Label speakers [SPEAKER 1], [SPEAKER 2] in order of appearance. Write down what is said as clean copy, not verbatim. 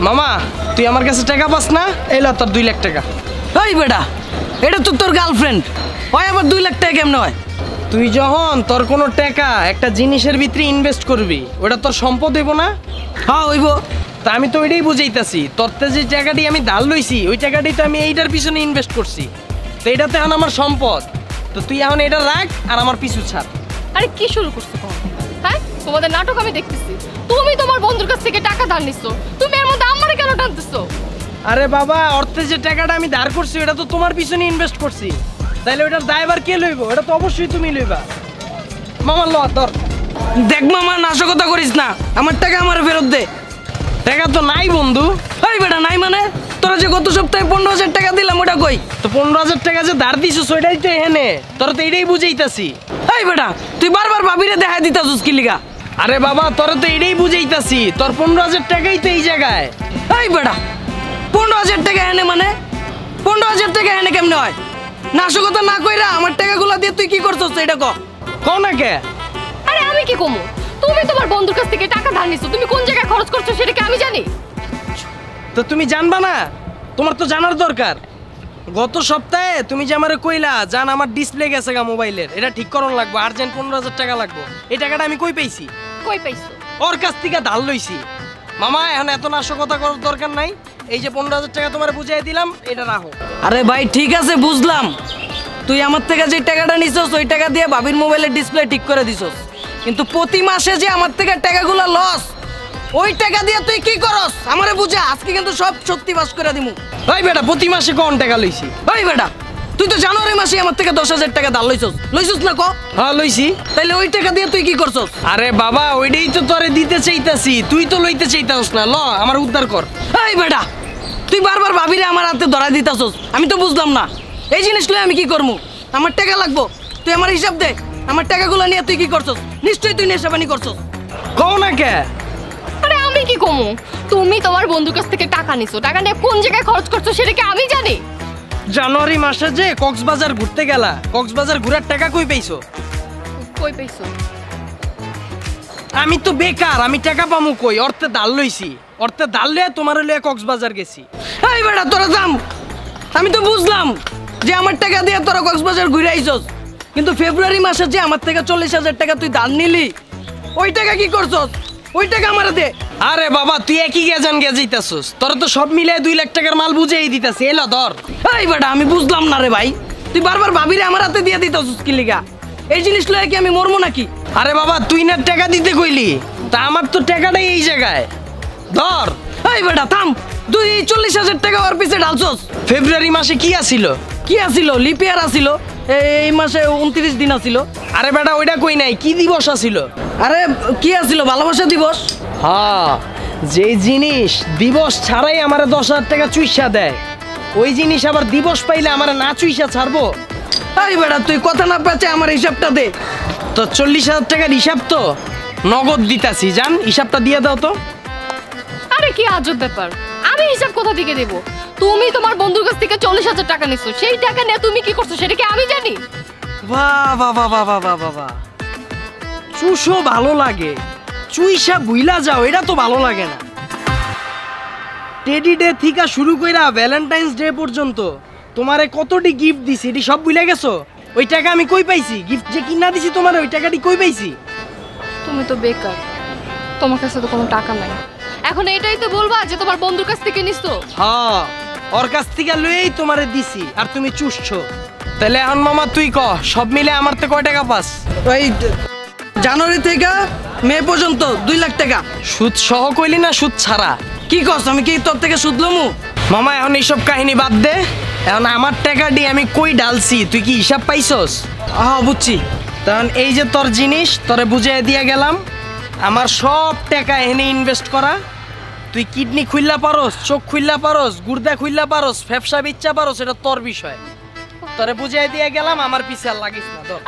[SPEAKER 1] মামা তুই আমার কাছে টাকা পাস না, এই ল তোর 2 লাখ টাকা।
[SPEAKER 2] ওই বেটা, এটা তো তোর গার্লফ্রেন্ড, হয় আবার 2 লাখ টাকা কেমনে হয়?
[SPEAKER 1] তুই যখন তোর কোনো টাকা একটা জিনিসের ভিতরে ইনভেস্ট করবি, ওটা তোর সম্পদ হইব না?
[SPEAKER 2] হ্যাঁ হইব।
[SPEAKER 1] তা আমি তো ওইটাই বুঝাইতাছি, তোরতে যে টাকাটি আমি ধার লইছি ওই টাকাটি তো আমি এইটার পিছনে ইনভেস্ট করছি, তো এইটাতে এখন আমার সম্পদ। তো তুই এখন এটা রাখ আর আমার পিছু ছাড়।
[SPEAKER 3] আরে কি শুরু করছো কখন? হ্যাঁ, তোমাদের নাটক আমি দেখতেছি। তুমি তোমার বন্ধুর কাছ থেকে টাকা ধার নিছো, তুমি এর মধ্যে আমারে কেন টানতেছো?
[SPEAKER 1] আরে বাবা, অর্থে যে টাকাটা আমি ধার করছি ওটা তো তোমার পিছনে ইনভেস্ট করছি, তাইলে ওটার দায়ভার কে লইব? এটা তো অবশ্যই তুমি লইবা। মামা ল ধর।
[SPEAKER 2] দেখ মামা, নাশকতা করিস না, আমার টাকা আমার ফেরত দে।
[SPEAKER 1] টাকা তো নাই বন্ধু।
[SPEAKER 2] ওই বেটা, নাই মানে? তোরা যে গত সপ্তাহে 15,000 টাকা দিলাম, ওটা কই?
[SPEAKER 1] তো 15,000 টাকা যে ধার দিছিস ওইটাই তো এখানে, তোরা তো এইটাই বুঝাইতাছি।
[SPEAKER 2] এই বেটা, তুই বারবার ভাবিরে দেখাই দিতাছিস কি লিগা?
[SPEAKER 1] আরে বাবা, তোরা তো এইটাই বুঝাইতাছি, তোর 15,000 টাকাই তো এই জায়গায়।
[SPEAKER 2] এই বেটা, 15,000 টাকা এনে মানে? 15,000 টাকা এনে কেমনে হয়? নাশকতা না কইরা আমার টাকাগুলো দিয়ে তুই কি করছস এটা ক।
[SPEAKER 1] কও না কে?
[SPEAKER 3] আরে আমি কি কমু? তুমি তোমার বন্ধুর কাছ থেকে টাকা ধার নিছো, তুমি কোন জায়গায় খরচ করছো সেটা কি আমি জানি?
[SPEAKER 1] তো তুমি জানবা না? তোমার তো জানার দরকার। গত সপ্তাহে তুমি যে আমারে কইলা জান আমার ডিসপ্লে গেছে গা মোবাইলের, এটা ঠিক করন লাগবে, আর্জেন্ট 15,000 টাকা লাগবে। এই টাকাটা আমি কই পাইছি?
[SPEAKER 3] কই পাইছো?
[SPEAKER 1] ওর কাছ থেকে ধার লইছি। মামা এখন এত নাশকতা করার দরকার নাই, এই যে 15,000 টাকা তোমারে বুঝাই দিলাম, এটা রাখো।
[SPEAKER 2] আরে ভাই ঠিক আছে, বুঝলাম। তুই আমার থেকে যে টাকাটা নিছস ওই টাকা দিয়ে ভাবির মোবাইলের ডিসপ্লে ঠিক করে দিছস, কিন্তু প্রতি মাসে যে আমার থেকে টাকাগুলো লস, ওই টাকা দিয়ে তুই কি করস আমারে বুঝা। আজকে কিন্তু সব সত্যি বাস করে দিমু।
[SPEAKER 1] ভাই বেটা, প্রতি মাসে কোন টাকা লইছি?
[SPEAKER 2] ভাই বেটা, তুই তো জানুয়ারি মাসে আমার থেকে 10,000 টাকা ধার লইছস না ক?
[SPEAKER 1] হ্যাঁ লইছি।
[SPEAKER 2] তাইলে ওই টাকা দিয়ে তুই কি করছস?
[SPEAKER 1] আরে বাবা, ওইটাই তো তোরে দিতে চাইতাছি, তুই তো লইতে চাইতাস না। ল আমার উদ্ধার কর।
[SPEAKER 2] এই বেটা, তুই বারবার ভাবিরে আমার হাতে ধরাই দিতাছস, আমি তো বুঝলাম না এই জিনিস লই আমি কি করবো। আমার টাকা লাগবো, তুই আমার হিসাব দে। আমার টাকাগুলো নিয়ে তুই কি করছস? নিশ্চয়ই তুই নেশাবানি করছস।
[SPEAKER 1] কও না কে?
[SPEAKER 3] আরে আমি কি কমু? তুমি তোমার বন্ধুর কাছ থেকে টাকা নিছো, টাকা নিয়ে কোন জায়গায় খরচ করছো সেটা কি আমি জানি?
[SPEAKER 1] জানুয়ারি মাসে যে কক্সবাজার ঘুরতে গেলা, কক্সবাজার ঘুরার টাকা কই পাইছো?
[SPEAKER 3] কই পাইছো?
[SPEAKER 1] আমি তো বেকার, আমি টাকা পামু কই? অর্থে ধার লইছি, অর্থে ধার লইয়া তোমার লইয়া কক্সবাজার গেছি।
[SPEAKER 2] এই বেটা, তোরা দাম, আমি তো বুঝলাম যে আমার টাকা দিয়ে তোরা কক্সবাজার ঘুরে আইছস, কিন্তু ফেব্রুয়ারি মাসে যে আমার থেকে 40,000 টাকা তুই ধার নিলি, ওই টাকা কি করছস? ওই টাকা আমারে দে।
[SPEAKER 1] আরে বাবা, তুই একই গেজান গেজাইতাছস, তোর তো সব মিলিয়ে 2 লাখ টাকার মাল বুঝেই দিতাছি। এলা ধর।
[SPEAKER 2] এই বেটা, আমি বুঝলাম না রে ভাই, তুই বারবার ভাবিরে আমার হাতে দিয়ে দিতাছস কি লিগা? এই জিনিস লয়ে কি আমি মরমু নাকি?
[SPEAKER 1] আরে বাবা, তুই না টাকা দিতে কইলি, তা আমার তো টাকাটাই এই জায়গায়। ধর।
[SPEAKER 2] এই বেটা থাম, তুই 40,000 টাকা ওর পিছে ঢালছস।
[SPEAKER 1] ফেব্রুয়ারি মাসে কি আসিল?
[SPEAKER 2] কি আসিল? লিপিয়ার আসিল, এই মাসে 29 দিন আসিল।
[SPEAKER 1] আরে বেটা, ওইটা কই নাই, কি দিবস আসিল?
[SPEAKER 2] আরে কি আসিল? ভালোবাসা দিবস।
[SPEAKER 1] হ্যাঁ, যে জিনিস দিবস ছাড়াই আমার 10,000 টাকা চুইসা দেয়, ওই জিনিস আবার দিবস পাইলে আমার না চুইসা ছাড়বো?
[SPEAKER 2] এই বেটা, তুই কথা না পেঁচে আমার হিসাবটা দে।
[SPEAKER 1] তো 40,000 টাকার হিসাব তো নগদ দিতাছি, জান হিসাবটা দিয়ে দাও তো।
[SPEAKER 3] আরে কি আজব ব্যাপার, আমি হিসাব কোথা থেকে দেব? তুমি তোমার বন্ধুর কাছ থেকে 40,000 টাকা নিছো, সেই টাকা নিয়ে তুমি কি করছো সেটা কি আমি জানি?
[SPEAKER 1] বাহ বাহ বাহ বাহ বাহ বাহ বাহ, চুষো ভালো লাগে, চুইসা ভুইলা যাও এটা তো ভালো লাগে না। টেডি ডে থেকে শুরু কইরা ভ্যালেন্টাইন্স ডে পর্যন্ত তোমারে কতটি গিফট দিছি, এটি সব ভুলে গেছো? ওই টাকা আমি কই পাইছি? গিফট যে কিনা দিছি তোমার, ওই টাকাটি কই পাইছি?
[SPEAKER 3] তুমি তো বেকার, তোমার কাছে তো কোনো টাকা নাই, এখন এটাই তো বলবা যে তোমার বন্ধুর কাছ থেকে নিছো?
[SPEAKER 1] হ্যাঁ, ওর কাছ থেকে লইয়েই তোমারে দিছি আর তুমি চুষছো। তাহলে এখন মামা তুই ক, সব মিলে আমার তো কয় টাকা পাস?
[SPEAKER 2] ওই জানুয়ারি থেকে মে পর্যন্ত 2 লাখ টাকা।
[SPEAKER 1] সুদ সহ কইলি না সুদ ছাড়া?
[SPEAKER 2] কি কস, আমি কি তোর থেকে সুদ লমু?
[SPEAKER 1] মামা এখন এইসব কাহিনী বাদ দে, এখন আমার টাকা দিয়ে আমি কই ডালছি তুই কি হিসাব পাইছস?
[SPEAKER 2] হ্যাঁ বুঝছি।
[SPEAKER 1] তখন এই যে তোর জিনিস তোরে বুঝিয়ে দিয়ে গেলাম, আমার সব টাকা এনে ইনভেস্ট করা। তুই কিডনি খুললা পারোস, চোখ খুললা পারোস, গুর্দা খুললা পারোস, ফ্যাপসা বিচ্ছা পারোস, এটা তোর বিষয়। তোরে বুঝিয়ে দিয়ে গেলাম, আমার পিছে আর লাগিস না। ধর।